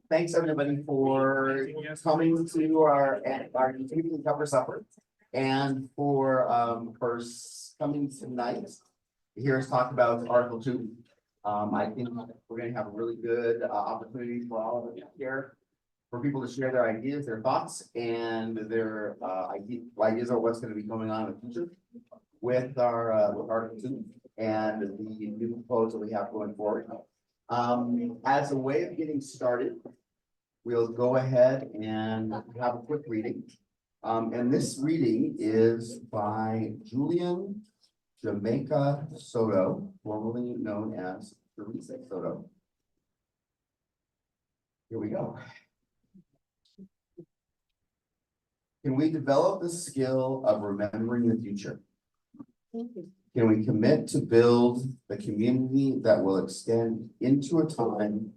thanks everybody for coming to our Community Cover Supper. And for coming tonight, hear us talk about Article 2. I think we're gonna have a really good opportunity for all of us here, for people to share their ideas, their thoughts, and their ideas of what's gonna be going on in the future with our with Article 2 and the new proposal we have going forward. As a way of getting started, we'll go ahead and have a quick reading. And this reading is by Julian Jamaica Soto, formerly known as Teresa Soto. Here we go. Can we develop the skill of remembering the future? Can we commit to build the community that will extend into a time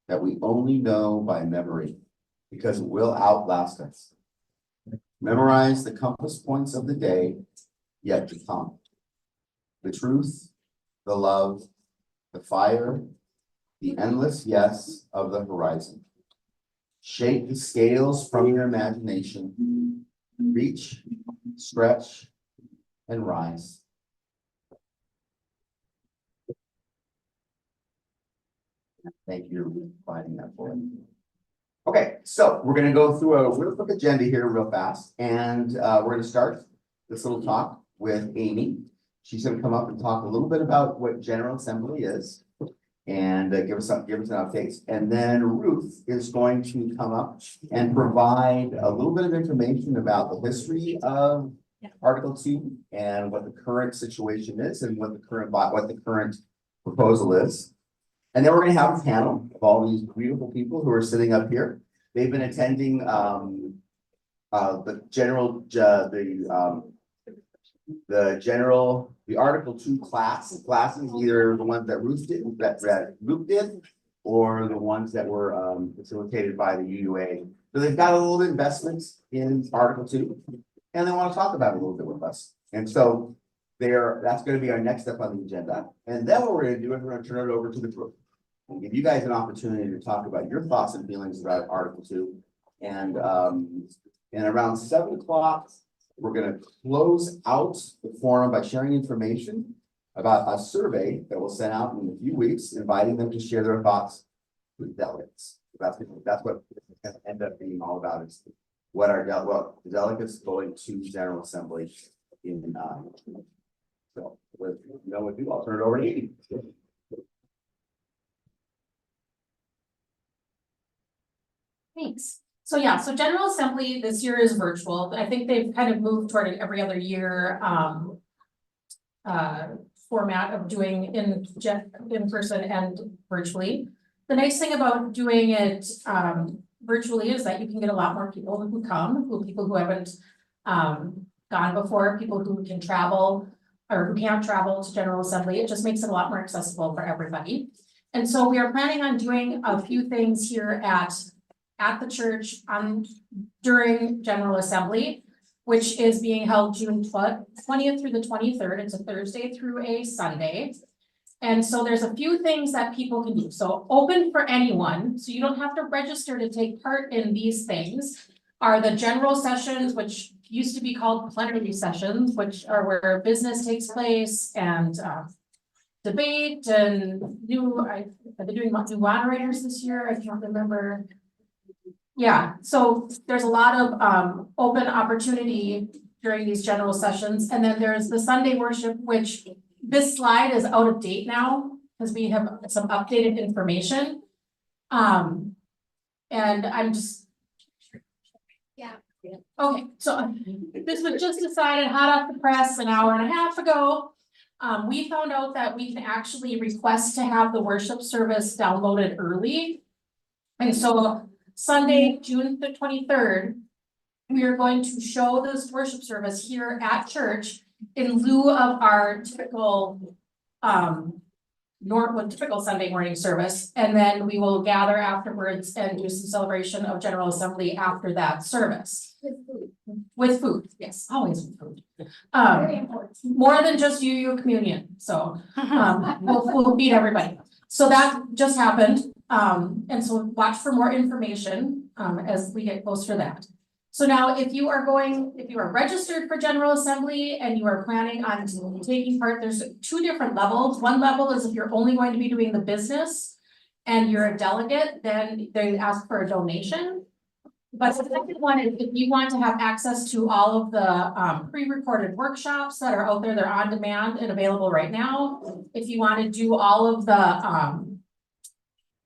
that we only know by memory, because it will outlast us? Memorize the compass points of the day yet to come. The truth, the love, the fire, the endless yes of the horizon. Shake the scales from your imagination. Reach, stretch, and rise. Thank you for providing that for me. Okay, so we're gonna go through a real quick agenda here real fast, and we're gonna start this little talk with Amy. She's gonna come up and talk a little bit about what General Assembly is and give us an update. And then Ruth is going to come up and provide a little bit of information about the history of Article 2 and what the current situation is and what the current proposal is. And then we're going to have a panel of all these beautiful people who are sitting up here. They've been attending the Article 2 classes, either the ones that Ruth did, or the ones that were facilitated by the UUA. So they've got a little investment in Article 2, and they want to talk about it a little bit with us. And so that's going to be our next step on the agenda. And then what we're going to do is we're going to turn it over to the group and give you guys an opportunity to talk about your thoughts and feelings about Article 2. And around 7 o'clock, we're going to close out the forum by sharing information about a survey that we'll send out in a few weeks, inviting them to share their thoughts with delegates. That's what it's going to end up being all about, is what the delegates going to General Assembly in so with no ado, I'll turn it over to Amy. Thanks. So General Assembly this year is virtual. I think they've kind of moved toward an every other year format of doing in person and virtually. The nice thing about doing it virtually is that you can get a lot more people who come, people who haven't gone before, people who can travel or who can't travel to General Assembly. It just makes it a lot more accessible for everybody. And so we are planning on doing a few things here at the church during General Assembly, which is being held June 20th through the 23rd. It's a Thursday through a Sunday. And so there's a few things that people can do. So open for anyone, so you don't have to register to take part in these things, are the general sessions, which used to be called plenary sessions, which are where business takes place and debate and are they doing new moderators this year? I can't remember. Yeah, so there's a lot of open opportunity during these general sessions. And then there's the Sunday worship, which this slide is out of date now because we have some updated information. And I'm just, okay, so this was just decided hot off the press an hour and a half ago. We found out that we can actually request to have the worship service downloaded early. And so Sunday, June the 23rd, we are going to show this worship service here at church in lieu of our typical typical Sunday morning service. And then we will gather afterwards and do some celebration of General Assembly after that service. With food, yes, always with food. More than just UU communion. So we'll feed everybody. So that just happened. And so watch for more information, as we get closer to that. So now, if you are registered for General Assembly and you are planning on taking part, there's two different levels. One level is if you're only going to be doing the business and you're a delegate, then they ask for a donation. But the second one is if you want to have access to all of the pre-recorded workshops that are out there, they're on demand and available right now. If you want to do all of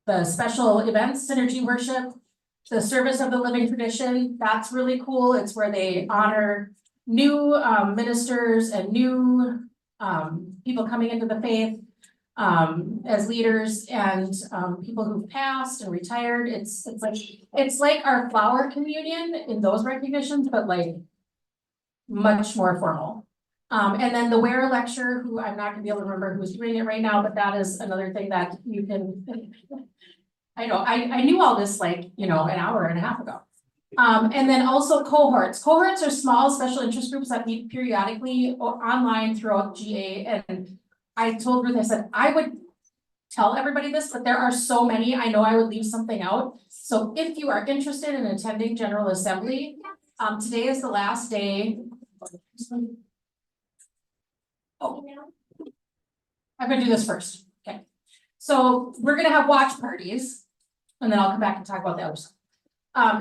the special events, Synergy Worship, the Service of the Living Tradition, that's really cool. It's where they honor new ministers and new people coming into the faith as leaders and people who've passed and retired. It's like our flower communion in those recognitions, but like much more formal. And then the Ware lecture, who I'm not gonna be able to remember who's doing it right now, but that is another thing that you can. I know, I knew all this like, an hour and a half ago. And then also cohorts. Cohorts are small special interest groups that meet periodically or online throughout GA. And I told Ruth, I said, I would tell everybody this, but there are so many, I know I would leave something out. So if you are interested in attending General Assembly, today is the last day. Oh, I'm gonna do this first, okay? So we're gonna have watch parties, and then I'll come back and talk about the other stuff.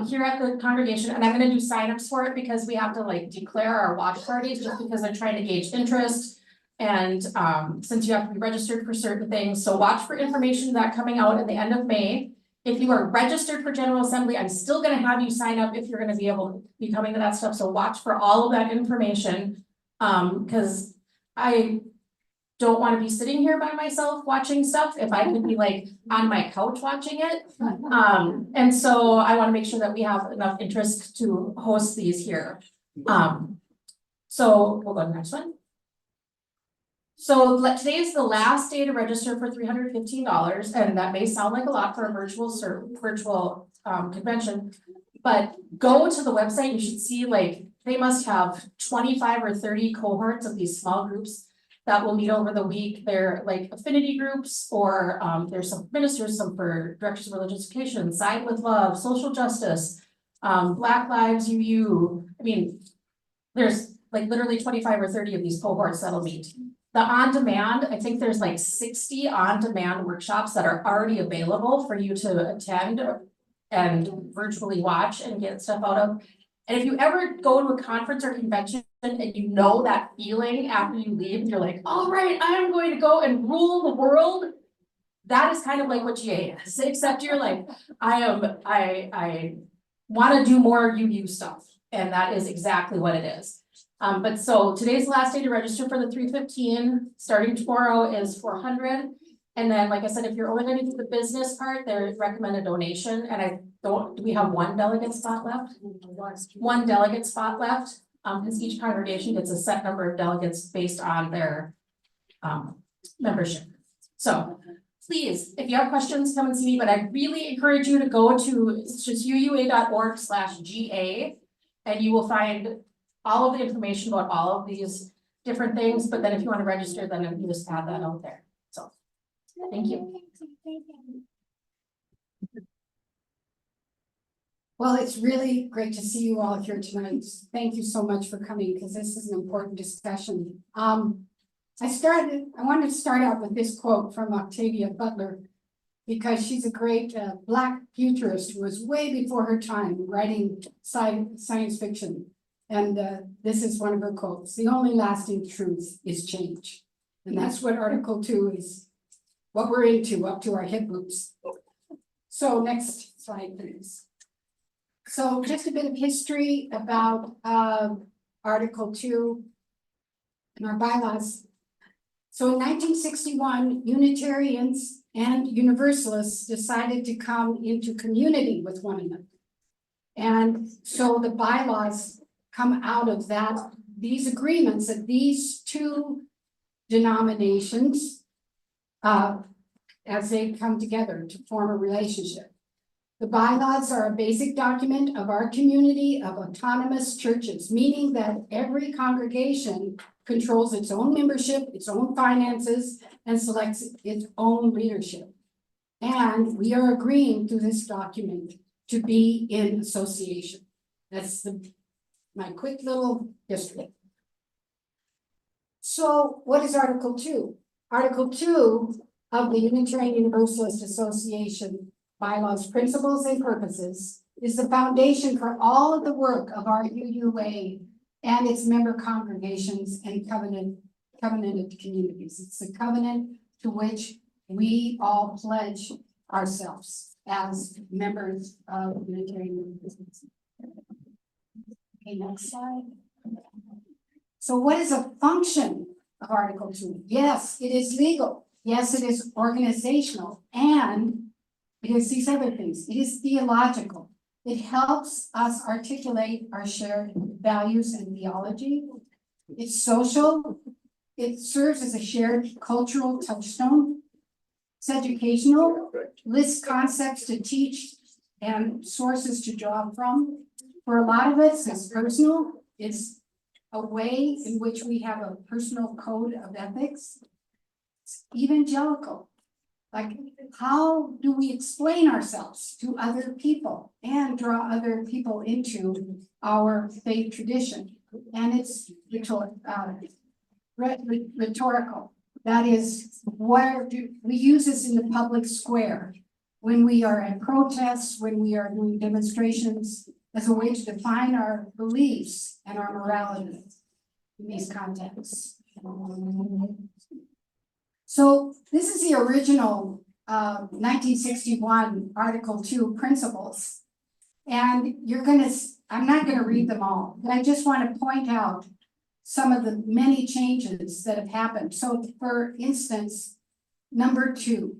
Here at the congregation, and I'm gonna do signups for it because we have to like declare our watch parties just because I'm trying to gauge interest. And since you have to be registered for certain things, so watch for information that coming out at the end of May. If you are registered for General Assembly, I'm still gonna have you sign up if you're gonna be able to be coming to that stuff, so watch for all of that information. Because I don't want to be sitting here by myself watching stuff if I could be like on my couch watching it. And so I want to make sure that we have enough interest to host these here. So we'll go to the next one. So today is the last day to register for $315, and that may sound like a lot for a virtual convention, but go to the website. You should see like they must have 25 or 30 cohorts of these small groups that will meet over the week. They're like affinity groups, or there's some ministers, some for directors of religious education, Side with Love, social justice, Black Lives UU. I mean, there's like literally 25 or 30 of these cohorts that'll meet. The on-demand, I think there's like 60 on-demand workshops that are already available for you to attend and virtually watch and get stuff out of. And if you ever go to a conference or convention and you know that feeling after you leave, you're like, all right, I am going to go and rule the world. That is kind of like what GA is, except you're like, I want to do more UU stuff. And that is exactly what it is. But so today's the last day to register for the 315. Starting tomorrow is 400. And then, like I said, if you're only going to do the business part, they recommend a donation. And do we have one delegate spot left? One delegate spot left, because each congregation gets a set number of delegates based on their membership. So please, if you have questions, come and see me, but I really encourage you to go to, it's just uua.org/GA, and you will find all of the information about all of these different things. But then if you want to register, then you just add that out there. So thank you. Well, it's really great to see you all here tonight. Thank you so much for coming, because this is an important discussion. I wanted to start out with this quote from Octavia Butler, because she's a great Black futurist who was way before her time writing science fiction. And this is one of her quotes: "The only lasting truth is change." And that's what Article 2 is, what we're into, up to our hip boots. So next slide, please. So just a bit of history about Article 2 and our bylaws. So in 1961, Unitarians and Universalists decided to come into community with one another. And so the bylaws come out of that, these agreements that these two denominations, as they come together to form a relationship. The bylaws are a basic document of our community of autonomous churches, meaning that every congregation controls its own membership, its own finances, and selects its own leadership. And we are agreeing to this document to be in association. That's my quick little history. So what is Article 2? Article 2 of the Unitarian Universalist Association bylaws, principles and purposes is the foundation for all of the work of our UUA and its member congregations and covenanted communities. It's the covenant to which we all pledge ourselves as members of Unitarian Universalists. Okay, next slide. So what is a function of Article 2? Yes, it is legal. Yes, it is organizational. And it is these other things. It is theological. It helps us articulate our shared values and theology. It's social. It serves as a shared cultural touchstone. It's educational, lists concepts to teach and sources to draw from. For a lot of us, it's personal. It's a way in which we have a personal code of ethics. It's evangelical. Like, how do we explain ourselves to other people and draw other people into our faith tradition? And it's rhetorical. That is, where do we use this in the public square when we are at protests, when we are doing demonstrations, as a way to define our beliefs and our morality in these contexts. So this is the original 1961 Article 2 principles. And I'm not gonna read them all, but I just want to point out some of the many changes that have happened. So for instance, number 2,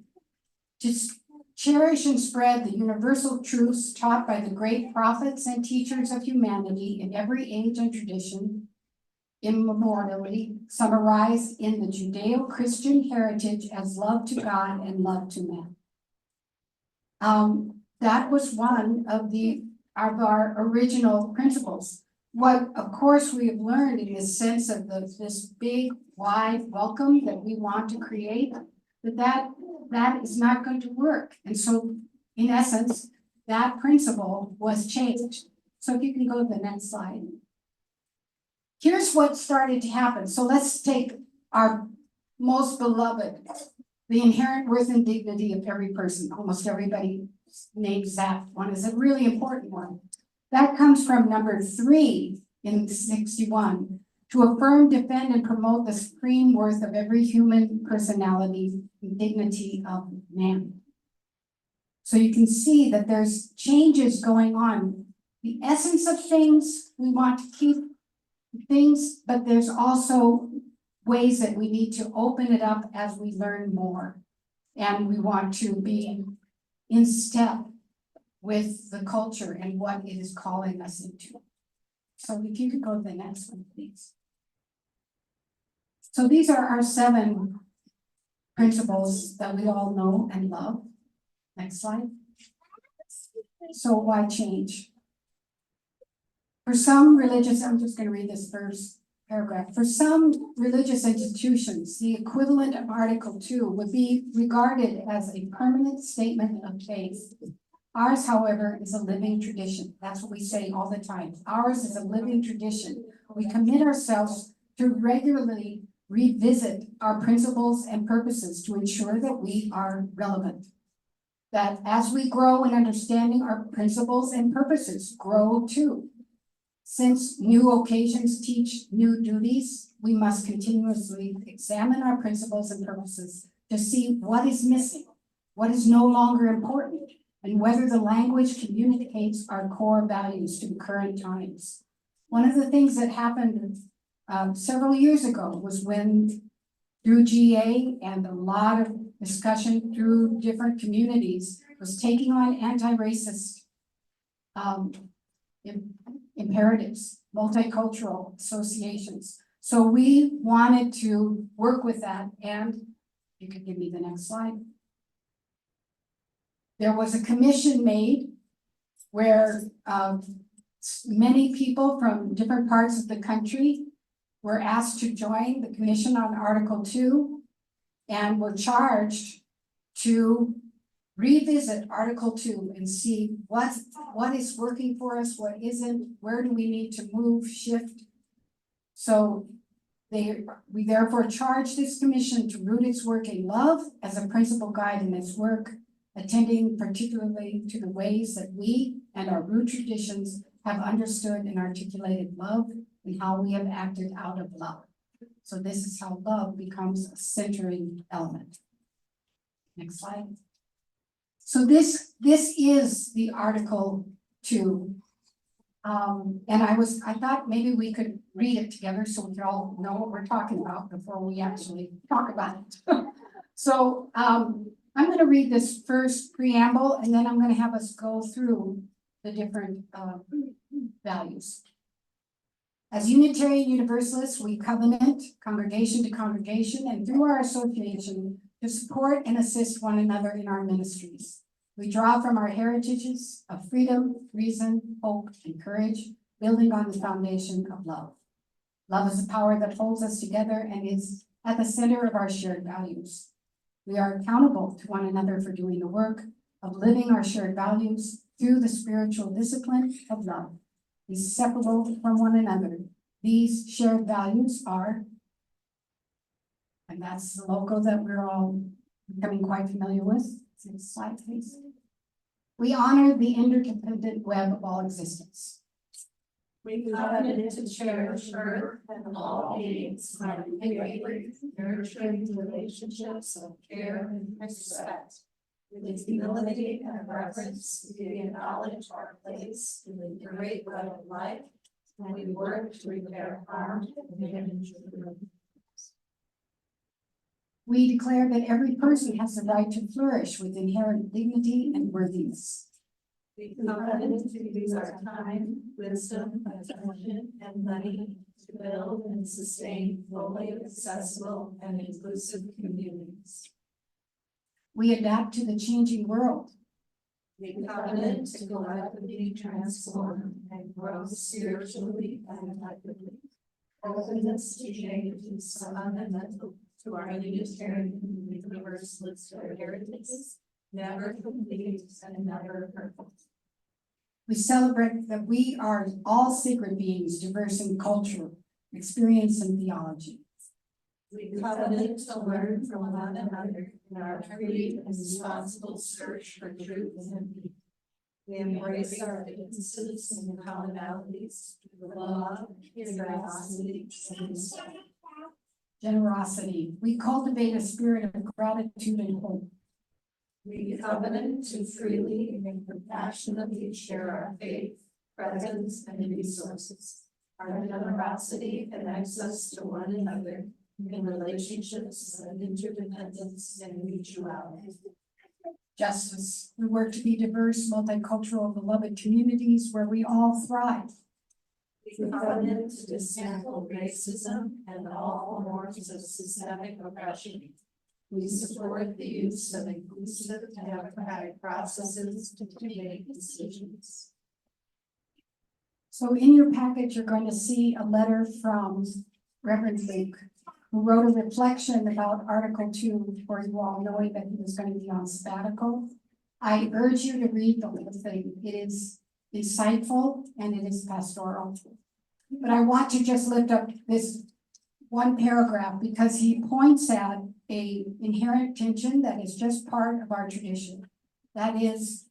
just cherish and spread the universal truths taught by the great prophets and teachers of humanity in every age and tradition, immemorially summarized in the Judeo-Christian heritage as love to God and love to man. That was one of our original principles. What, of course, we have learned in the sense of this big, wide welcome that we want to create, that is not going to work. And so, in essence, that principle was changed. So if you can go to the next slide. Here's what started to happen. So let's take our most beloved, the inherent worth and dignity of every person. Almost everybody names that one as a really important one. That comes from number 3 in 61. To affirm, defend, and promote the supreme worth of every human personality and dignity of man. So you can see that there's changes going on. The essence of things, we want to keep things, but there's also ways that we need to open it up as we learn more. And we want to be in step with the culture and what it is calling us into. So if you could go to the next one, please. So these are our 7 principles that we all know and love. Next slide. So why change? For some religious, I'm just going to read this first paragraph. For some religious institutions, the equivalent of Article 2 would be regarded as a permanent statement of faith. Ours, however, is a living tradition. That's what we say all the time. Ours is a living tradition. We commit ourselves to regularly revisit our principles and purposes to ensure that we are relevant. That as we grow in understanding, our principles and purposes grow too. Since new occasions teach new duties, we must continuously examine our principles and purposes to see what is missing, what is no longer important, and whether the language communicates our core values to the current times. One of the things that happened several years ago was when, through GA and a lot of discussion through different communities, was taking on anti-racist imperatives, multicultural associations. So we wanted to work with that, and you could give me the next slide. There was a commission made where many people from different parts of the country were asked to join the Commission on Article 2 and were charged to revisit Article 2 and see what is working for us, what isn't, where do we need to move, shift. So we therefore charge this commission to root its work in love as a principal guide in its work, attending particularly to the ways that we and our root traditions have understood and articulated love and how we have acted out of love. So this is how love becomes a centering element. Next slide. So this is the Article 2. And I thought maybe we could read it together so we could all know what we're talking about before we actually talk about it. So I'm going to read this first preamble, and then I'm going to have us go through the different values. As Unitarian Universalists, we covenant congregation to congregation and through our association to support and assist one another in our ministries. We draw from our heritages of freedom, reason, hope, and courage, building on the foundation of love. Love is a power that holds us together and is at the center of our shared values. We are accountable to one another for doing the work of living our shared values through the spiritual discipline of love. Inseparable from one another, these shared values are, and that's the logo that we're all becoming quite familiar with. Next slide, please. We honor the interdependent web of all existence. We covenant to cherish earth and all beings, nurturing relationships of care and respect. With humility and reverence, we acknowledge our place in the great web of life, and we work to repair harm and damage. We declare that every person has the right to flourish with inherent dignity and worthiness. We covenant to use our time, wisdom, attention, and money to build and sustain fully accessible and inclusive communities. We adapt to the changing world. We covenant to collectively transform and grow spiritually and effectively. Openness to change is fundamental to our Unitarian Universalist heritages, never complete and never perfect. We celebrate that we are all sacred beings, diverse in culture, experience, and theology. We covenant to learn from one another in our free and responsible search for truth and beauty. We embrace our differences and commonalities with love, curiosity, and respect. Generosity. We cultivate a spirit of gratitude and hope. We covenant to freely and compassionately share our faith, presence, and resources. Our generosity connects us to one another in relationships of interdependence and mutuality. Justice. We work to be diverse, multicultural, beloved communities where we all thrive. We covenant to dismantle racism and all forms of systemic oppression. We support the use of inclusive democratic processes to make decisions. So in your package, you're going to see a letter from Reverend Luke, who wrote a reflection about Article 2 for you all, knowing that he was going to be on sabbatical. I urge you to read the whole thing. It is insightful and it is pastoral. But I want to just lift up this one paragraph because he points at a inherent tension that is just part of our tradition. That is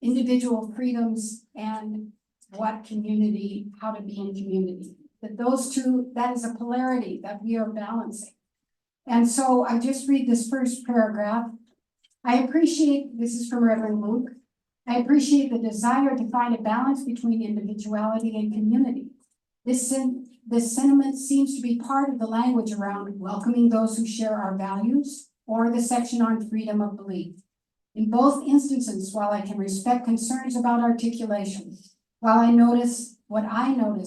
individual freedoms and what community, how to be in community. That those two, that is a polarity that we are balancing. And so I just read this first paragraph. I appreciate, this is from Reverend Luke, I appreciate the desire to find a balance between individuality and community. This sentiment seems to be part of the language around welcoming those who share our values or the section on freedom of belief. In both instances, while I can respect concerns about articulation, what I notice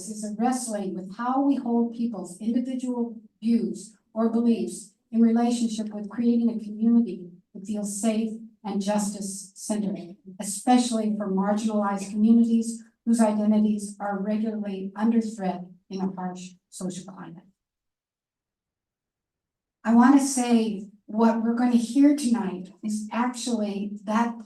is a wrestling with how we hold people's individual views or beliefs in relationship with creating a community that feels safe and justice-centered, especially for marginalized communities whose identities are regularly under threat in a harsh social climate. I want to say what we're going to hear tonight is actually that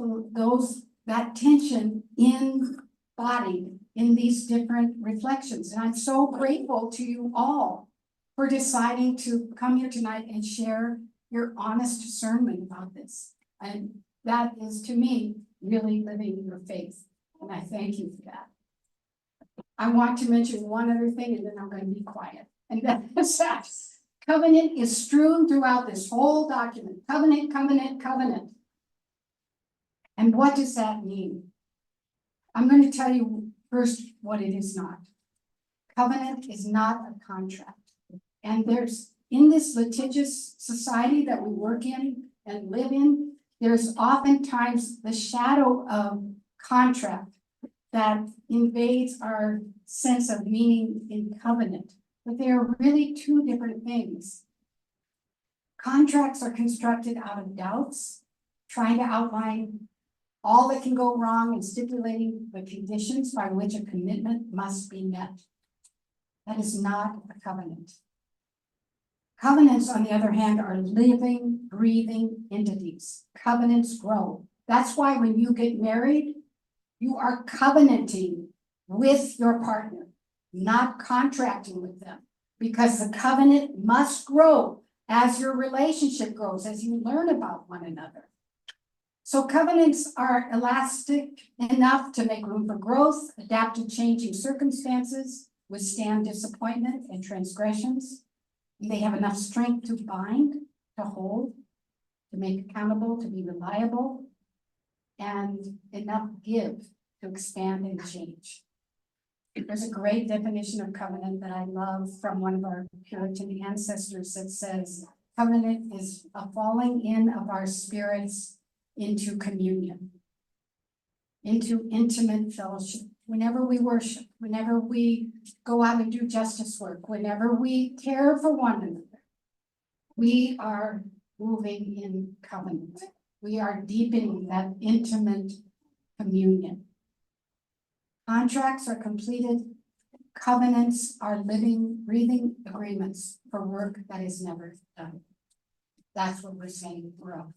tension embodied in these different reflections. And I'm so grateful to you all for deciding to come here tonight and share your honest discernment about this. And that is, to me, really living your faith. And I thank you for that. I want to mention one other thing, and then I'm going to be quiet. And that is that covenant is strewn throughout this whole document. Covenant, covenant, covenant. And what does that mean? I'm going to tell you first what it is not. Covenant is not a contract. And there's, in this litigious society that we work in and live in, there's oftentimes the shadow of contract that invades our sense of meaning in covenant. But they are really two different things. Contracts are constructed out of doubts, trying to outline all that can go wrong and stipulating the conditions by which a commitment must be met. That is not a covenant. Covenants, on the other hand, are living, breathing entities. Covenants grow. That's why when you get married, you are covenanting with your partner, not contracting with them, because the covenant must grow as your relationship grows, as you learn about one another. So covenants are elastic enough to make room for growth, adapt to changing circumstances, withstand disappointment and transgressions. They have enough strength to bind, to hold, to make accountable, to be reliable, and enough give to expand and change. There's a great definition of covenant that I love from one of our Puritan ancestors that says, covenant is a falling in of our spirits into communion, into intimate fellowship. Whenever we worship, whenever we go out and do justice work, whenever we care for one another, we are moving in covenant. We are deepening that intimate communion. Contracts are completed. Covenants are living, breathing agreements for work that is never done. That's what we're saying, grow.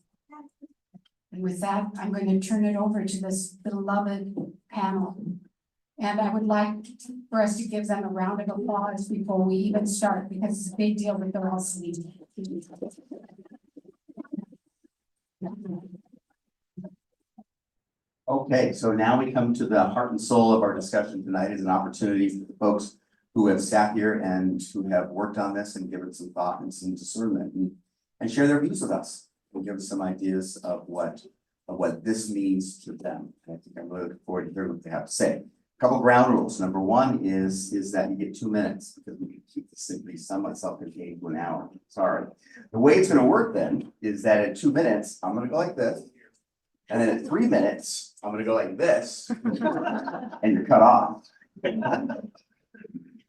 And with that, I'm going to turn it over to this beloved panel. And I would like for us to give them a round of applause before we even start, because it's a big deal that they're all sleeping. Okay, so now we come to the heart and soul of our discussion tonight. Is an opportunity for the folks who have sat here and who have worked on this and given some thought and some discernment and share their views with us and give us some ideas of what this means to them. And I think I'm really looking forward to hearing what they have to say. Couple ground rules. Number one is that you get 2 minutes, because we can keep this simply somewhat self-contained to an hour. Sorry. The way it's going to work then is that at 2 minutes, I'm going to go like this. And then at 3 minutes, I'm going to go like this. And you're cut off.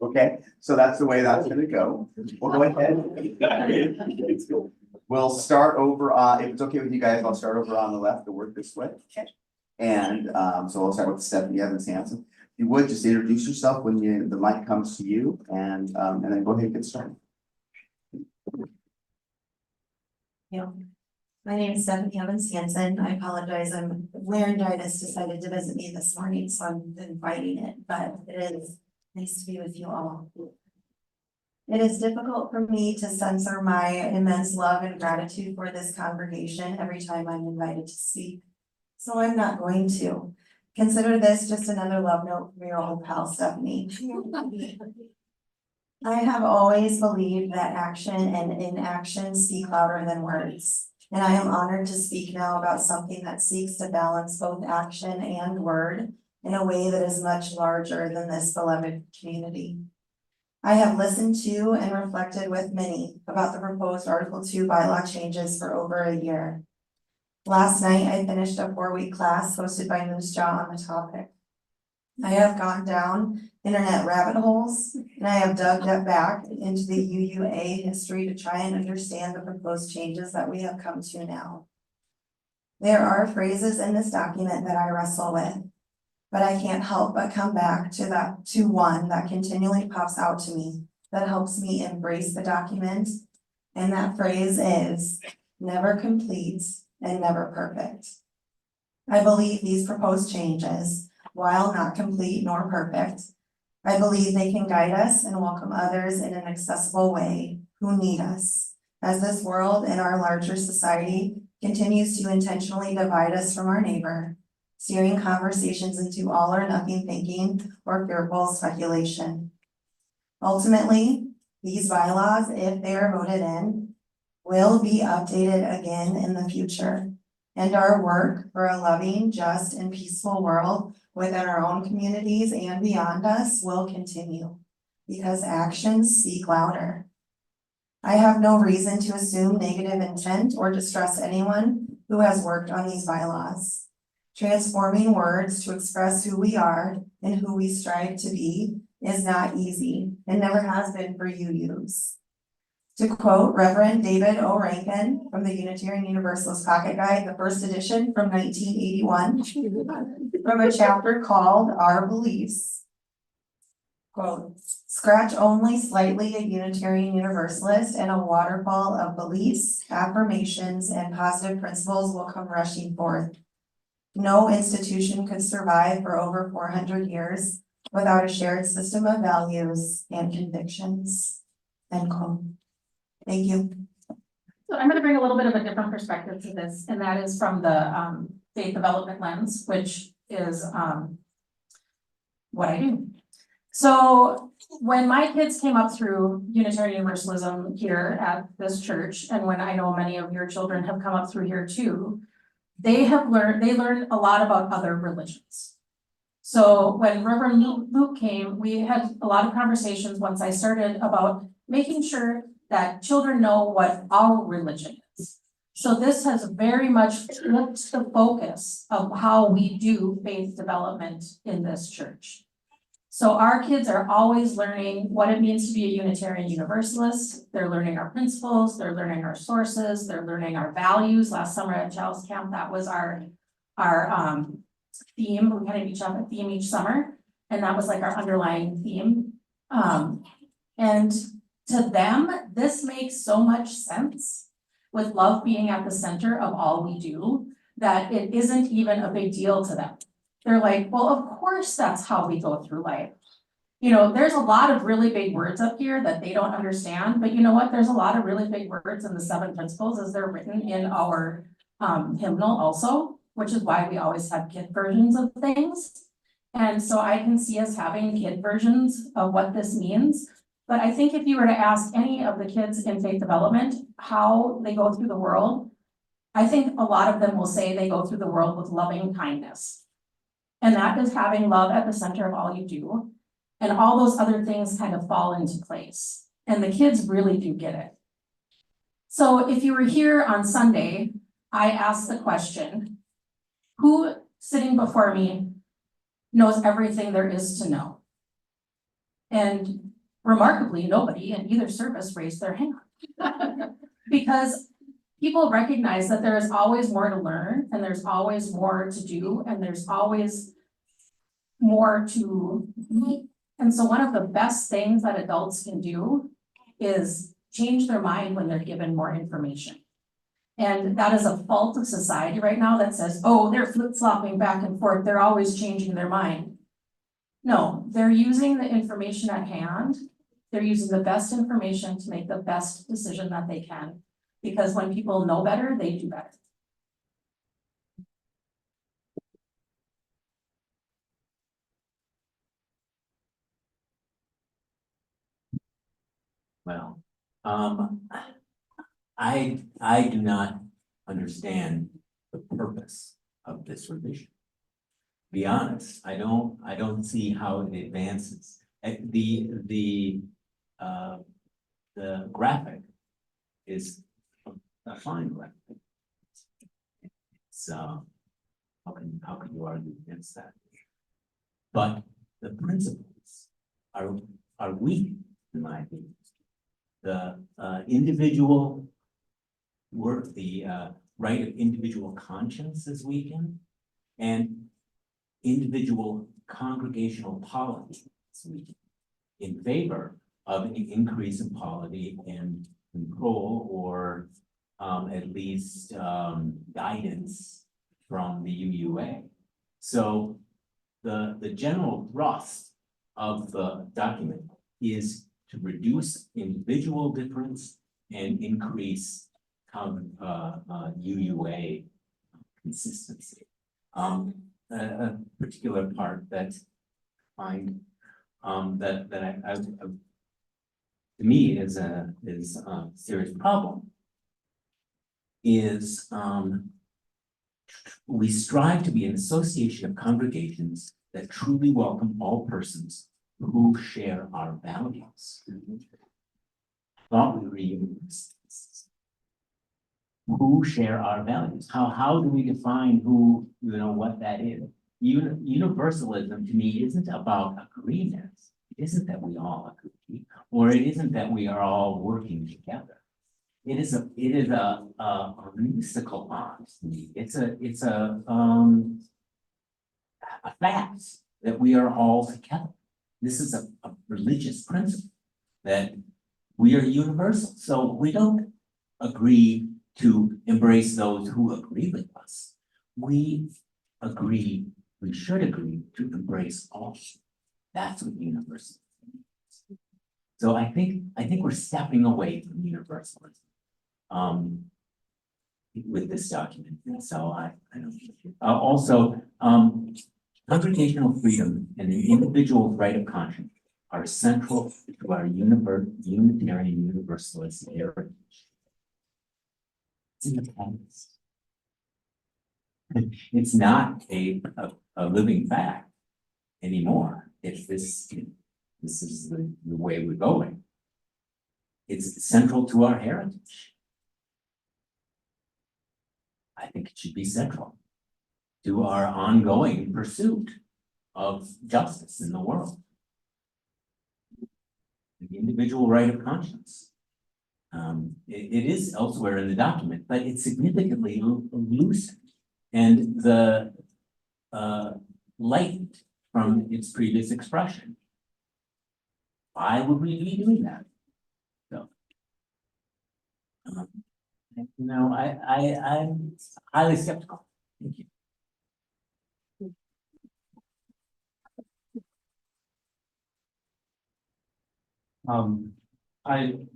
Okay, so that's the way that's going to go. We'll go ahead. We'll start over, if it's okay with you guys, I'll start over on the left to work this way. And so we'll start with Stephanie Evans Hansen. If you would just introduce yourself when the mic comes to you, and then go ahead and get started. Yeah. My name is Stephanie Evans Hansen. I apologize. Laryngitis decided to visit me this morning, so I've been fighting it, but it is nice to be with you all. It is difficult for me to censor my immense love and gratitude for this congregation every time I'm invited to speak, so I'm not going to. Consider this just another love note from your old pal, Stephanie. I have always believed that action and inaction speak louder than words. And I am honored to speak now about something that seeks to balance both action and word in a way that is much larger than this beloved community. I have listened to and reflected with many about the proposed Article 2 bylaw changes for over a year. Last night, I finished a 4-week class hosted by Moose Jaw on the topic. I have gone down internet rabbit holes, and I have dug back into the UUA history to try and understand the proposed changes that we have come to now. There are phrases in this document that I wrestle with, but I can't help but come back to one that continually pops out to me that helps me embrace the document. And that phrase is, never complete, and never perfect. I believe these proposed changes, while not complete nor perfect, I believe they can guide us and welcome others in an accessible way who need us, as this world and our larger society continues to intentionally divide us from our neighbor, steering conversations into all or nothing thinking or fearful speculation. Ultimately, these bylaws, if they are voted in, will be updated again in the future. And our work for a loving, just, and peaceful world within our own communities and beyond us will continue, because actions speak louder. I have no reason to assume negative intent or distrust anyone who has worked on these bylaws. Transforming words to express who we are and who we strive to be is not easy and never has been for UUs. To quote Reverend David O. Rankin from the Unitarian Universalist Pocket Guide, the first edition from 1981, from a chapter called Our Beliefs. Quote, scratch only slightly a Unitarian Universalist and a waterfall of beliefs, affirmations, and positive principles will come rushing forth. No institution could survive for over 400 years without a shared system of values and convictions. End quote. Thank you. So I'm gonna bring a little bit of a different perspective to this, and that is from the faith development lens, which is what I do. So when my kids came up through Unitarian Universalism here at this church, and when I know many of your children have come up through here too, they learned a lot about other religions. So when Reverend Luke came, we had a lot of conversations once I started about making sure that children know what our religion is. So this has very much flipped the focus of how we do faith development in this church. So our kids are always learning what it means to be a Unitarian Universalist. They're learning our principles, they're learning our sources, they're learning our values. Last summer at Child's Camp, that was our theme. We kind of each have a theme each summer, and that was like our underlying theme. And to them, this makes so much sense, with love being at the center of all we do, that it isn't even a big deal to them. They're like, well, of course, that's how we go through life. You know, there's a lot of really big words up here that they don't understand, but you know what? There's a lot of really big words in the 7 principles as they're written in our hymnal also, which is why we always have kid versions of things. And so I can see us having kid versions of what this means. But I think if you were to ask any of the kids in faith development how they go through the world, I think a lot of them will say they go through the world with loving kindness. And that is having love at the center of all you do. And all those other things kind of fall into place. And the kids really do get it. So if you were here on Sunday, I asked the question, who sitting before me knows everything there is to know? And remarkably, nobody in either service raised their hand. Because people recognize that there is always more to learn, and there's always more to do, and there's always more to meet. And so one of the best things that adults can do is change their mind when they're given more information. And that is a fault of society right now that says, oh, they're flip-flopping back and forth, they're always changing their mind. No, they're using the information at hand. They're using the best information to make the best decision that they can. Because when people know better, they do better. Well, I do not understand the purpose of this revision. Be honest, I don't see how it advances. The graphic is a fine graphic. So how can you argue against that? But the principles are weak, in my opinion. The individual work, the right of individual conscience is weakened, and individual congregational polity is weakened in favor of an increase in polity and control or at least, guidance from the UUA. So the general thrust of the document is to reduce individual difference and increase UUA consistency. A particular part that I to me is a serious problem is we strive to be an association of congregations that truly welcome all persons who share our values. Thought we were universalists. Who share our values? How do we define who, what that is? Universalism to me isn't about agreement. It isn't that we all agree, or it isn't that we are all working together. It is a mystical bond to me. It's a fact that we are all together. This is a religious principle that we are universal. So we don't agree to embrace those who agree with us. We should agree to embrace all. That's what universalism means. So I think we're stepping away from universalism with this document. And so I don't also congregational freedom and the individual right of conscience are central to our Unitarian Universalist heritage. It's in the past. It's not a living fact anymore. It's this is the way we're going. It's central to our heritage. I think it should be central to our ongoing pursuit of justice in the world. The individual right of conscience. It is elsewhere in the document, but it's significantly loosened and the lightened from its previous expression. Why would we be doing that? So, I'm highly skeptical. Thank you.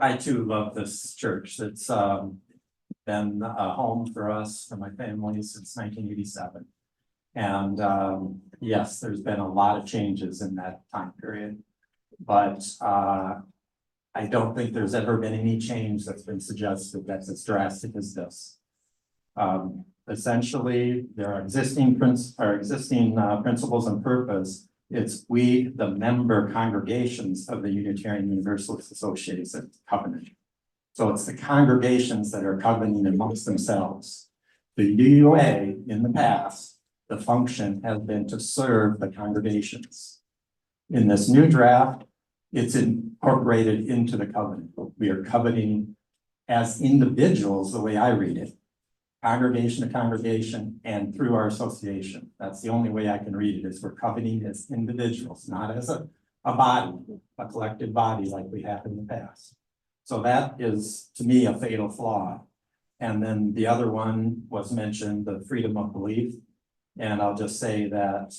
I too love this church. It's been a home for us, for my family since 1987. And yes, there's been a lot of changes in that time period. But I don't think there's ever been any change that's been suggested that's as drastic as this. Essentially, there are existing principles and purpose. It's we, the member congregations of the Unitarian Universalist Association covenant. So it's the congregations that are covenanting amongst themselves. The UUA in the past, the function has been to serve the congregations. In this new draft, it's incorporated into the covenant. We are covenanting as individuals, the way I read it, congregation to congregation and through our association. That's the only way I can read it, is we're covenanting as individuals, not as a body, a collective body like we have in the past. So that is, to me, a fatal flaw. And then the other one was mentioned, the freedom of belief. And I'll just say that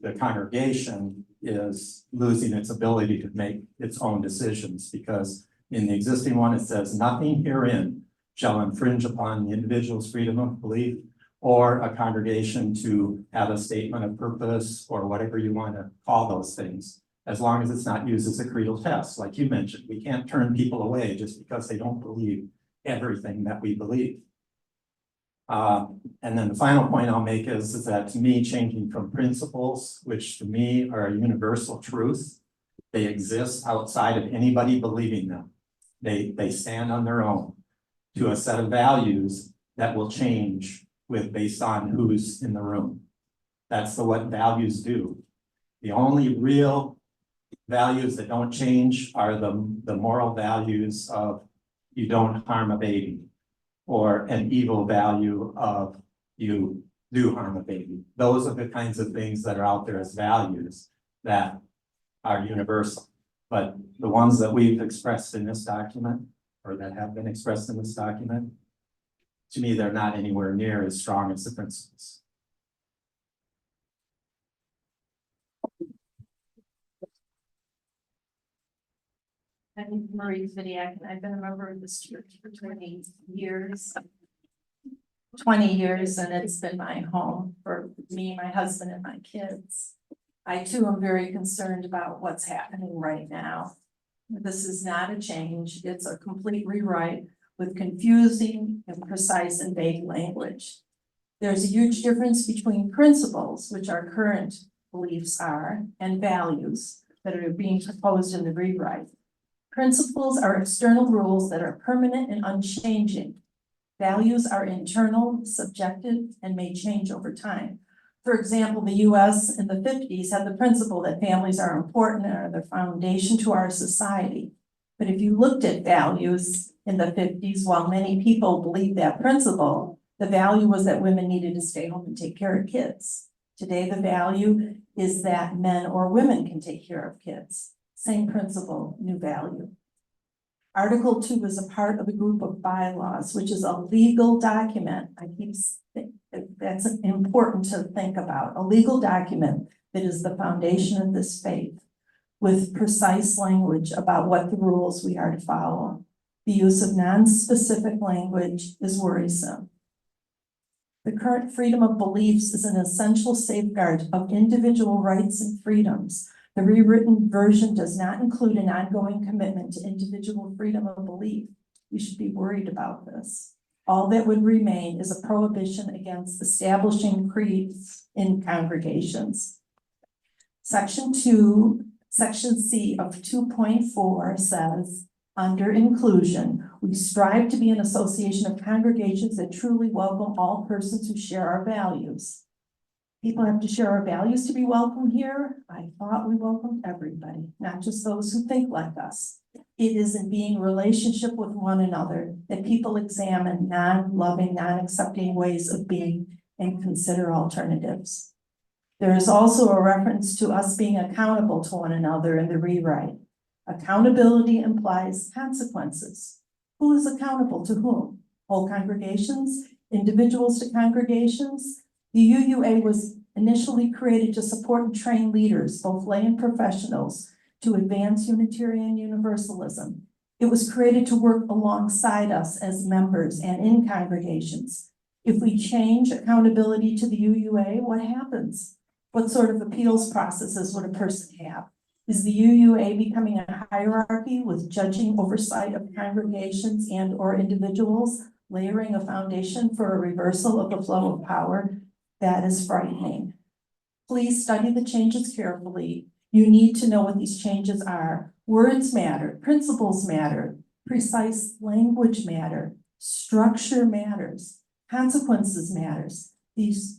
the congregation is losing its ability to make its own decisions, because in the existing one, it says nothing herein shall infringe upon the individual's freedom of belief or a congregation to have a statement of purpose or whatever you want to call those things, as long as it's not used as a creedal test. Like you mentioned, we can't turn people away just because they don't believe everything that we believe. And then the final point I'll make is that to me, changing from principles, which to me are a universal truth, they exist outside of anybody believing them. They stand on their own, to a set of values that will change based on who's in the room. That's what values do. The only real values that don't change are the moral values of you don't harm a baby, or an evil value of you do harm a baby. Those are the kinds of things that are out there as values that are universal. But the ones that we've expressed in this document or that have been expressed in this document. To me, they're not anywhere near as strong as the principles. I'm Marie Vidiak, and I've been a member of this church for 20 years. 20 years, and it's been my home for me, my husband, and my kids. I too am very concerned about what's happening right now. This is not a change, it's a complete rewrite with confusing and precise and vague language. There's a huge difference between principles, which our current beliefs are, and values that are being proposed in the rewrite. Principles are external rules that are permanent and unchanging. Values are internal, subjective, and may change over time. For example, the US in the 50s had the principle that families are important and are the foundation to our society. But if you looked at values in the 50s, while many people believed that principle, the value was that women needed to stay home and take care of kids. Today, the value is that men or women can take care of kids. Same principle, new value. Article 2 is a part of a group of bylaws, which is a legal document. That's important to think about. A legal document that is the foundation of this faith, with precise language about what the rules we are to follow. The use of non-specific language is worrisome. The current freedom of beliefs is an essential safeguard of individual rights and freedoms. The rewritten version does not include an ongoing commitment to individual freedom of belief. We should be worried about this. All that would remain is a prohibition against establishing creeds in congregations. Section C of 2.4 says, under inclusion, we strive to be an association of congregations that truly welcome all persons who share our values. People have to share our values to be welcome here. I thought we welcomed everybody, not just those who think like us. It is in being in relationship with one another that people examine non-loving, non-accepting ways of being and consider alternatives. There is also a reference to us being accountable to one another in the rewrite. Accountability implies consequences. Who is accountable to whom? Whole congregations, individuals to congregations? The UUA was initially created to support and train leaders, both lay and professionals, to advance Unitarian Universalism. It was created to work alongside us as members and in congregations. If we change accountability to the UUA, what happens? What sort of appeals processes would a person have? Is the UUA becoming a hierarchy with judging oversight of congregations and or individuals, layering a foundation for a reversal of the flow of power? That is frightening. Please study the changes carefully. You need to know what these changes are. Words matter, principles matter, precise language matter, structure matters, consequences matters. These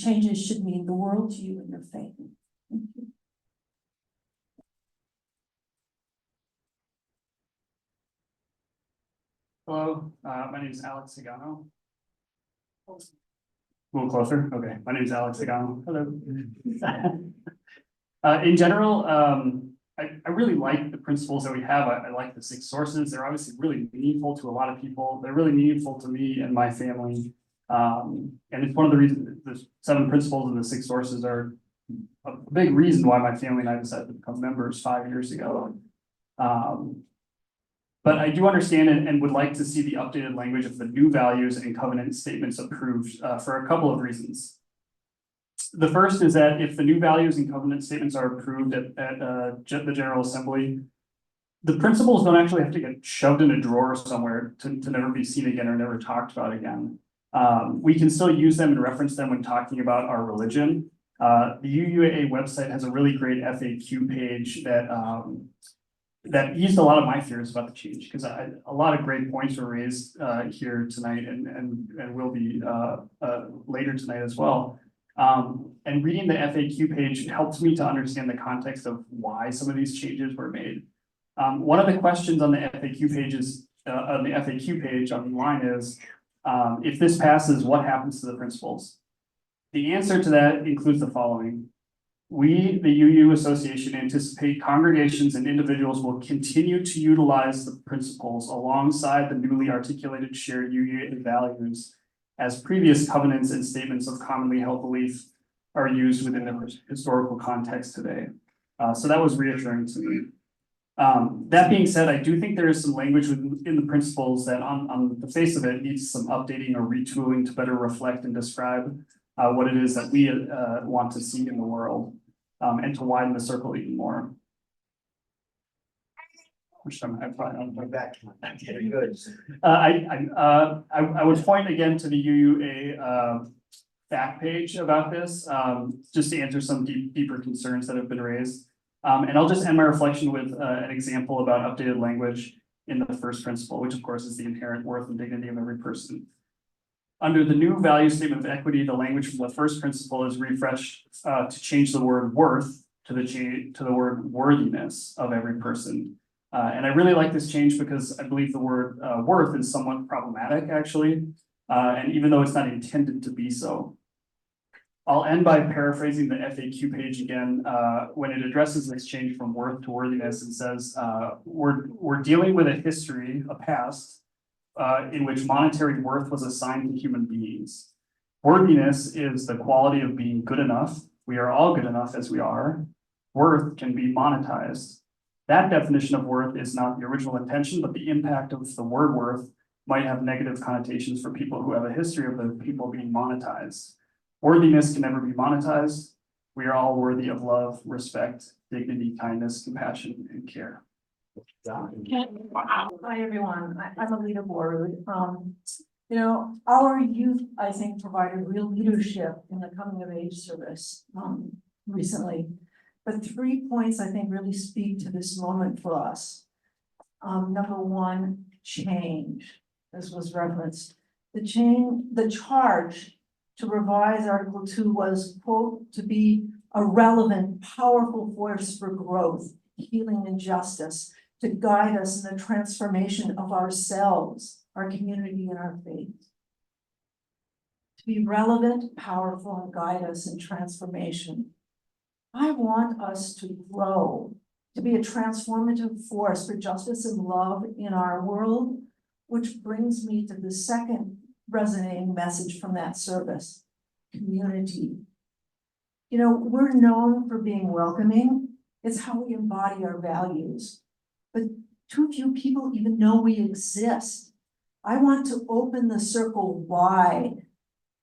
changes should mean the world to you and your faith. Thank you. Hello, my name is Alex Sagano. A little closer, okay. My name is Alex Sagano. Hello. In general, I really like the principles that we have. I like the 6 sources. They're obviously really meaningful to a lot of people. They're really meaningful to me and my family. And it's one of the reasons the 7 principles and the 6 sources are a big reason why my family and I decided to become members 5 years ago. But I do understand and would like to see the updated language of the new values and covenant statements approved for a couple of reasons. The first is that if the new values and covenant statements are approved at the General Assembly, the principles don't actually have to get shoved in a drawer somewhere to never be seen again or never talked about again. We can still use them and reference them when talking about our religion. The UUAA website has a really great FAQ page that eased a lot of my fears about the change, because a lot of great points were raised here tonight and will be later tonight as well. And reading the FAQ page helps me to understand the context of why some of these changes were made. One of the questions on the FAQ pages, on the FAQ page online is, if this passes, what happens to the principles? The answer to that includes the following. We, the UU Association, anticipate congregations and individuals will continue to utilize the principles alongside the newly articulated shared UU values as previous covenants and statements of commonly held belief are used within the historical context today. So that was reassuring to me. That being said, I do think there is some language in the principles that on the face of it needs some updating or retooling to better reflect and describe what it is that we want to see in the world, and to widen the circle even more. Which I probably don't. Back. Very good. I would point again to the UUA fact page about this, just to answer some deeper concerns that have been raised. And I'll just end my reflection with an example about updated language in the first principle, which of course is the inherent worth and dignity of every person. Under the new value statement of equity, the language from the first principle is refreshed to change the word worth to the word worthiness of every person. And I really like this change because I believe the word worth is somewhat problematic, actually, and even though it's not intended to be so. I'll end by paraphrasing the FAQ page again, when it addresses this change from worth to worthiness and says, we're dealing with a history, a past, in which monetary worth was assigned to human beings. Worthiness is the quality of being good enough. We are all good enough as we are. Worth can be monetized. That definition of worth is not the original intention, but the impact of the word worth might have negative connotations for people who have a history of the people being monetized. Worthiness can never be monetized. We are all worthy of love, respect, dignity, kindness, compassion, and care. Hi, everyone. I'm Alita Borud. You know, our youth, I think, provided real leadership in the coming of age service recently. But 3 points I think really speak to this moment for us. Number one, change. This was referenced. The charge to revise Article 2 was, quote, to be a relevant, powerful force for growth, healing, and justice, to guide us in the transformation of ourselves, our community, and our faith. To be relevant, powerful, and guide us in transformation. I want us to grow, to be a transformative force for justice and love in our world, which brings me to the second resonating message from that service: community. You know, we're known for being welcoming. It's how we embody our values. But too few people even know we exist. I want to open the circle wide,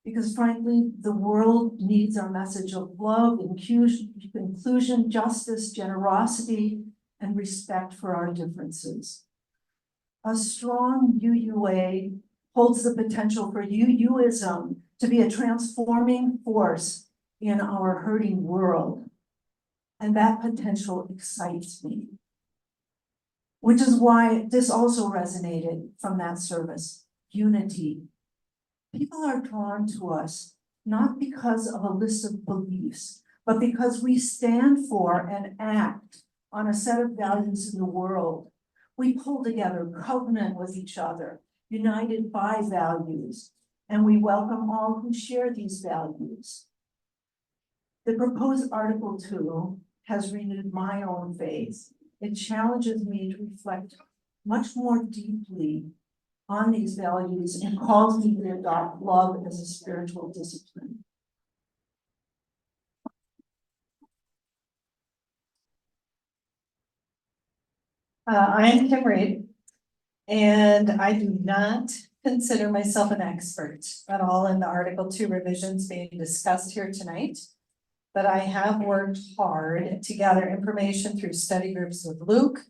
because frankly, the world needs our message of love, inclusion, justice, generosity, and respect for our differences. A strong UUA holds the potential for UUism to be a transforming force in our hurting world. And that potential excites me. Which is why this also resonated from that service: unity. People are drawn to us not because of a list of beliefs, but because we stand for and act on a set of values in the world. We pull together, covenant with each other, united by values, and we welcome all who share these values. The proposed Article 2 has renewed my own faith. It challenges me to reflect much more deeply on these values and calls me to adopt love as a spiritual discipline. I'm Kim Reed, and I do not consider myself an expert at all in the Article 2 revisions being discussed here tonight. But I have worked hard to gather information through study groups with Luke,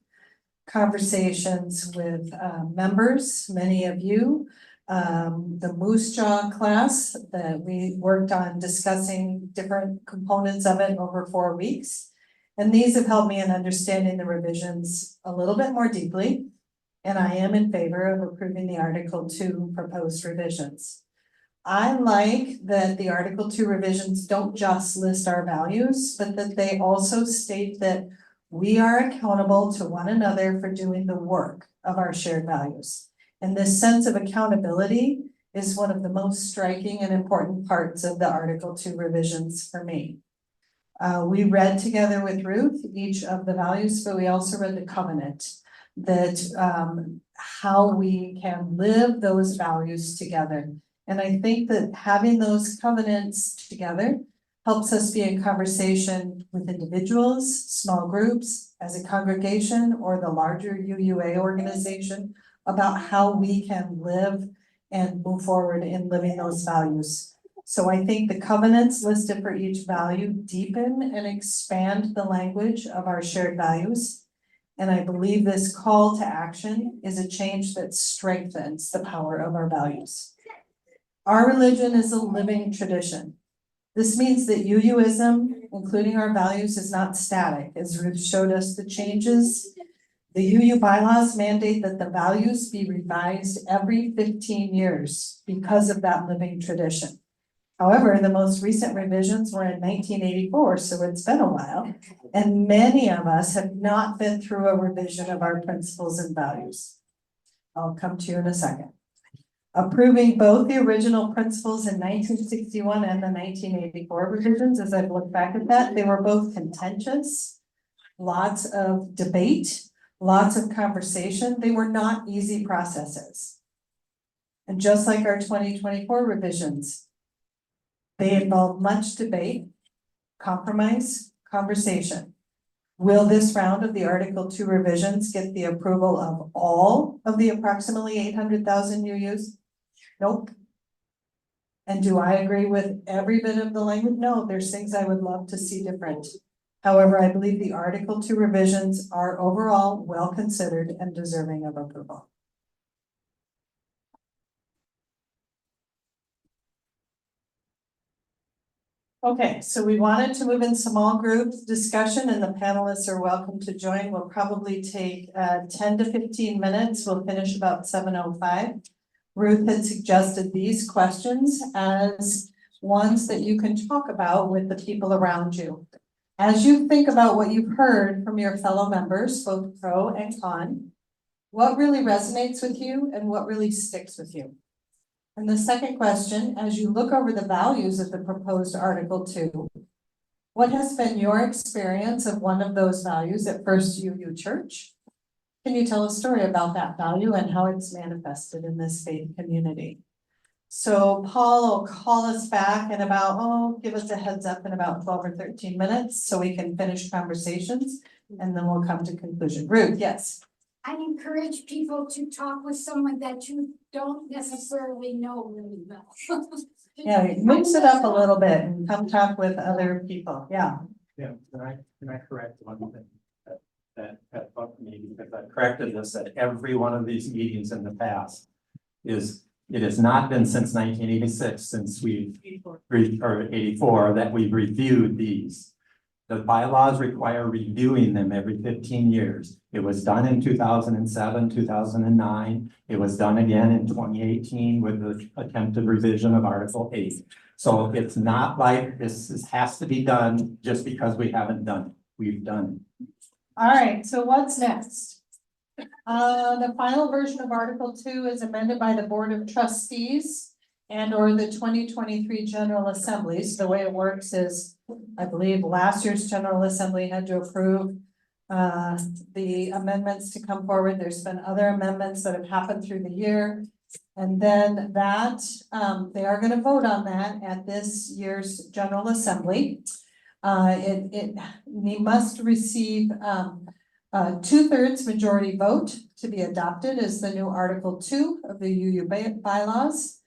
conversations with members, many of you, the Moose Jaw class that we worked on discussing different components of it over 4 weeks. And these have helped me in understanding the revisions a little bit more deeply. And I am in favor of approving the Article 2 proposed revisions. I like that the Article 2 revisions don't just list our values, but that they also state that we are accountable to one another for doing the work of our shared values. And this sense of accountability is one of the most striking and important parts of the Article 2 revisions for me. We read together with Ruth each of the values, but we also read the covenant. That how we can live those values together. And I think that having those covenants together helps us be in conversation with individuals, small groups, as a congregation, or the larger UUA organization about how we can live and move forward in living those values. So I think the covenants listed for each value deepen and expand the language of our shared values. And I believe this call to action is a change that strengthens the power of our values. Our religion is a living tradition. This means that UUism, including our values, is not static. As Ruth showed us the changes, the UU bylaws mandate that the values be revised every 15 years because of that living tradition. However, the most recent revisions were in 1984, so it's been a while, and many of us have not been through a revision of our principles and values. I'll come to you in a second. Approving both the original principles in 1961 and the 1984 revisions, as I've looked back at that, they were both contentious, lots of debate, lots of conversation. They were not easy processes. And just like our 2024 revisions, they involve much debate, compromise, conversation. Will this round of the Article 2 revisions get the approval of all of the approximately 800,000 UUs? Nope. And do I agree with every bit of the language? No, there's things I would love to see different. However, I believe the Article 2 revisions are overall well considered and deserving of approval. Okay, so we wanted to move in small group discussion and the panelists are welcome to join. We'll probably take 10 to 15 minutes. We'll finish about 7:05. Ruth had suggested these questions as ones that you can talk about with the people around you. As you think about what you've heard from your fellow members, both pro and con, what really resonates with you and what really sticks with you? And the second question, as you look over the values of the proposed Article 2, what has been your experience of one of those values at First UU Church? Can you tell a story about that value and how it's manifested in this faith community? So Paul will call us back in about, give us a heads up in about 12 or 13 minutes so we can finish conversations and then we'll come to conclusion. Ruth, yes. I encourage people to talk with someone that you don't necessarily know really well. Yeah, mix it up a little bit and come talk with other people. Yeah. Yeah, can I correct one thing that bugged me, because I've corrected this at every one of these meetings in the past, is it has not been since 1986, since or 84, that we've reviewed these. The bylaws require reviewing them every 15 years. It was done in 2007, 2009. It was done again in 2018 with the attempted revision of Article 8. So it's not like this has to be done just because we haven't done it. We've done it. All right, so what's next? The final version of Article 2 is amended by the Board of Trustees and or the 2023 General Assembly. So the way it works is, I believe last year's General Assembly had to approve the amendments to come forward. There's been other amendments that have happened through the year. And then that, they are going to vote on that at this year's General Assembly. We must receive 2/3 majority vote to be adopted as the new Article 2 of the UU bylaws.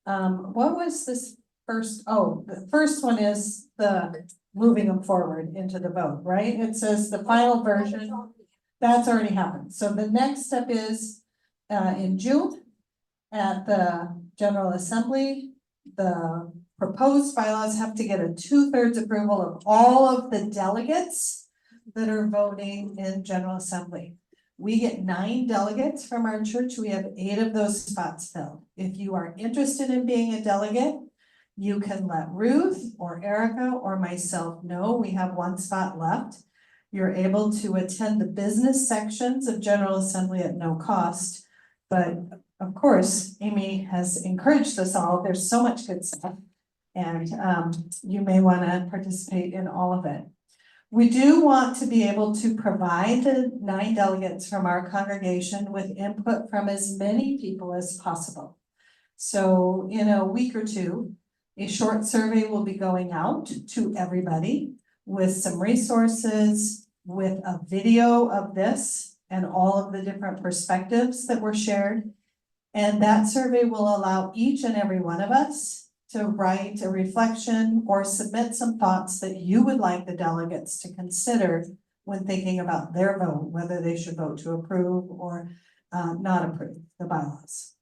What was this first? Oh, the first one is the moving them forward into the vote, right? It says the final version, that's already happened. So the next step is in June at the General Assembly, the proposed bylaws have to get a 2/3 approval of all of the delegates that are voting in General Assembly. We get 9 delegates from our church. We have 8 of those spots filled. If you are interested in being a delegate, you can let Ruth or Erica or myself know. We have 1 spot left. You're able to attend the business sections of General Assembly at no cost. But of course, Amy has encouraged us all. There's so much good stuff. And you may want to participate in all of it. We do want to be able to provide the 9 delegates from our congregation with input from as many people as possible. So in a week or two, a short survey will be going out to everybody with some resources, with a video of this and all of the different perspectives that were shared. And that survey will allow each and every one of us to write a reflection or submit some thoughts that you would like the delegates to consider when thinking about their vote, whether they should vote to approve or not approve the bylaws.